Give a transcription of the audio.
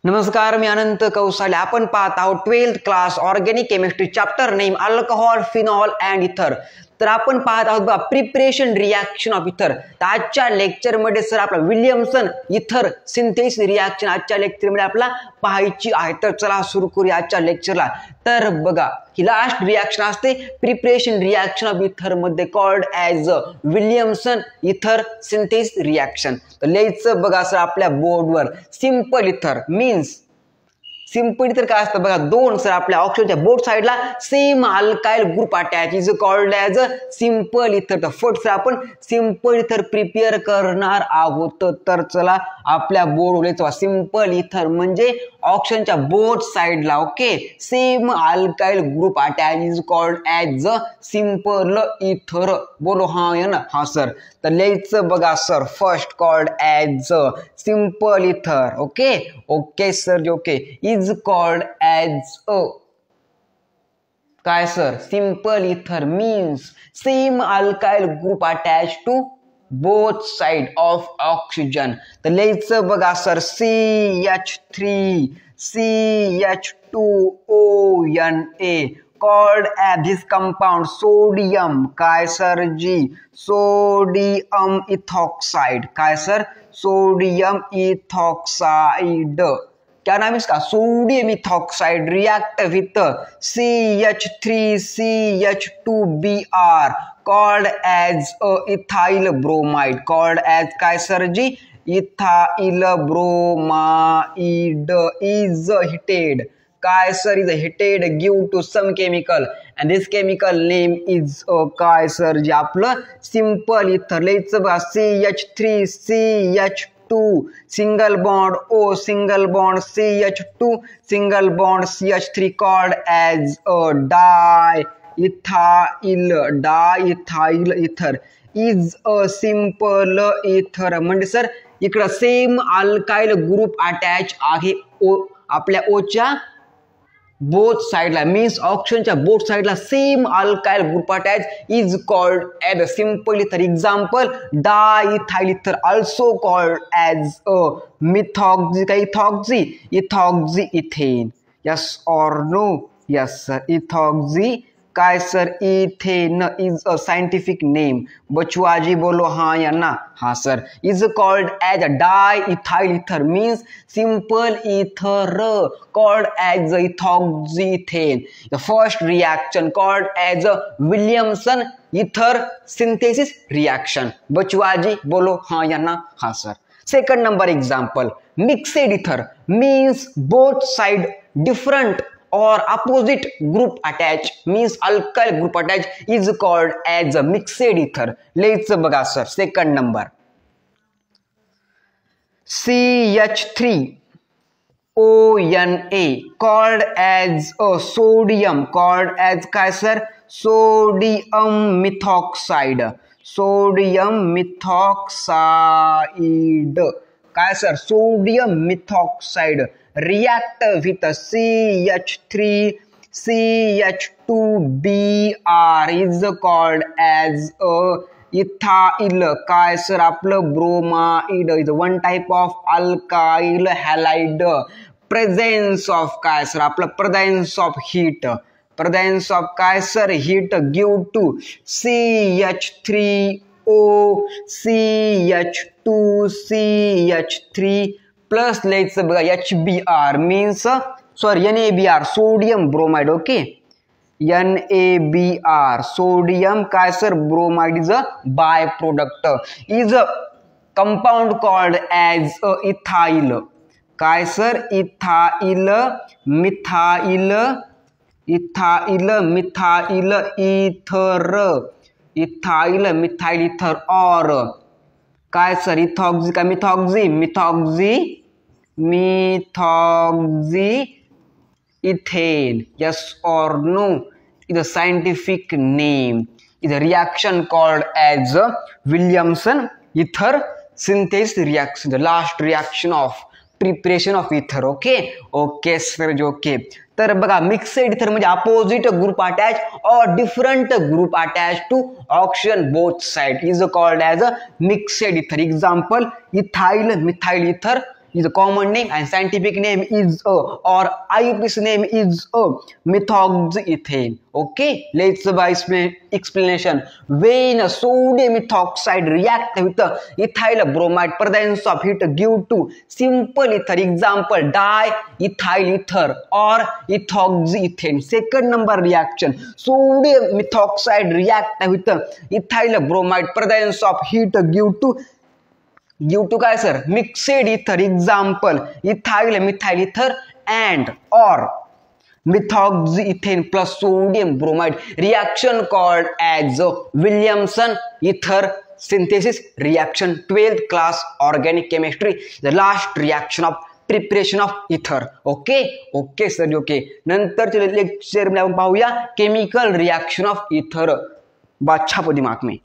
नमस्कार, मी अनंत कौसाले. आपण पाहत आहोत 12th class organic chemistry chapter name alcohol, phenol and इथर. तर आपण पाहत आहोत बघा प्रिपरेशन रिॲक्शन ऑफ इथर. तर आजच्या लेक्चरमध्ये सर आपला विल्यमसन इथर सिंथेसिस रिॲक्शन आजच्या लेक्चरमध्ये आपला पाहायची आहे. तर चला सुरू करूया आजच्या लेक्चरला. तर बघा ही लास्ट रिॲक्शन असते प्रिपरेशन रिॲक्शन ऑफ इथर मध्ये कॉल्ड ॲज विल्यमसन इथर सिंथेसिस रिॲक्शन. तर लिहायचं बघा सर आपल्या बोर्डवर सिंपल इथर मीन्स सिंपल इथर काय असतं बघा दोन सर आपल्या ऑक्सिजनच्या बोथ साइडला same alkyl group attach is called as a simple इथर. तर फर्स्ट आपण सिंपल इथर प्रिपेअर करणार आहोत. तर चला आपल्या बोर्डवर लिहायचं सिंपल इथर म्हणजे ऑक्सिजनच्या बोथ साइडला okay same alkyl group attach is called as a simple इथर. बोलो हा या ना हा सर. तर लिहायचं बघा sir first called as a simple ether. Okay okay sir okay is called as a काय sir simple ether means same alkyl group attach to both side of oxygen. तर लिहायचं बघा sir CH3 CH2ONA called as this compound sodium काय sir जी sodium ethoxide काय sir sodium ethoxide क्या नाम है इसका sodium ethoxide react with CH3CH2Br called as ethyl bromide called as काय sir G ethyl bromide is heated काय sir is heated give to some chemical and this chemical name is काय sir जी आपलं simple इथर लिहायचं बघा CH3CH2 single bond O single bond CH2 single bond CH3 called as a diethyl ether is a simple ether. म्हणजे sir इकडं same alkyl group attach आहे आपल्या ओच्या बोथ साइडला मीन्स ऑक्सिजनच्या बोथ साइडला same alkyl group attach is called as a simple ether. Example diethyl ether also called as a methoxy काय ethoxy ethoxy ethane. Yes or no yes sir ethoxy काय sir ethane is a scientific name. बचवाजी बोलो हाँ या ना हाँ sir is called as a diethyl ether means simple इथर called as ethoxyethane. The first reaction called as a Williamson ether synthesis reaction. बचवाजी बोलो हाँ या ना हाँ sir. Second number example mixed ether means both side different or opposite group attach means alkyl group attach is called as a mixed ether. लिहायचं बघा sir second number CH3ONA called as a sodium called as काय sir sodium methoxide sodium methoxide काय sir sodium methoxide react with CH3 CH2Br is called as a ethyl काय sir आपलं bromide is one type of alkyl halide. Presence of काय sir आपलं presence of heat काय sir heat give to CH3O CH2 CH3 plus लिहायचं बघा HBr means sorry NaBr sodium bromide okay NaBr sodium काय sir bromide is a by product is a compound called as a ethyl काय sir ethyl methyl ethyl methyl ether ethyl methyl ether और काय sir ethoxy का methoxy methoxy methoxy ethane. Yes or no is a scientific name is a reaction called as a Williamson ether synthesis reaction. The last reaction of preparation of ether. Okay okay sir okay. तर बघा mixed ether म्हणजे opposite group attach और different group attach to oxygen both side is called as a mixed ether. Example ethyl methyl ether is a common name and scientific name is or IUPAC name is methoxyethane. Okay, let's by explanation. When sodium methoxide react with ethyl bromide, presence of heat give to simple ether. Example, diethyl ether or ethoxyethane. Second number reaction, sodium methoxide react with ethyl bromide, presence of heat give to काय sir मिक्सेड ether. Example ethyl methyl इथर and or methoxyethane plus sodium bromide. Reaction called as Williamson ether synthesis reaction. 12th class organic chemistry, the last reaction of preparation of ether. Okay sir. Okay, नंतरच्या lecture मध्ये आपण पाहूया chemical reaction of इथर. बादशाह दिमाग में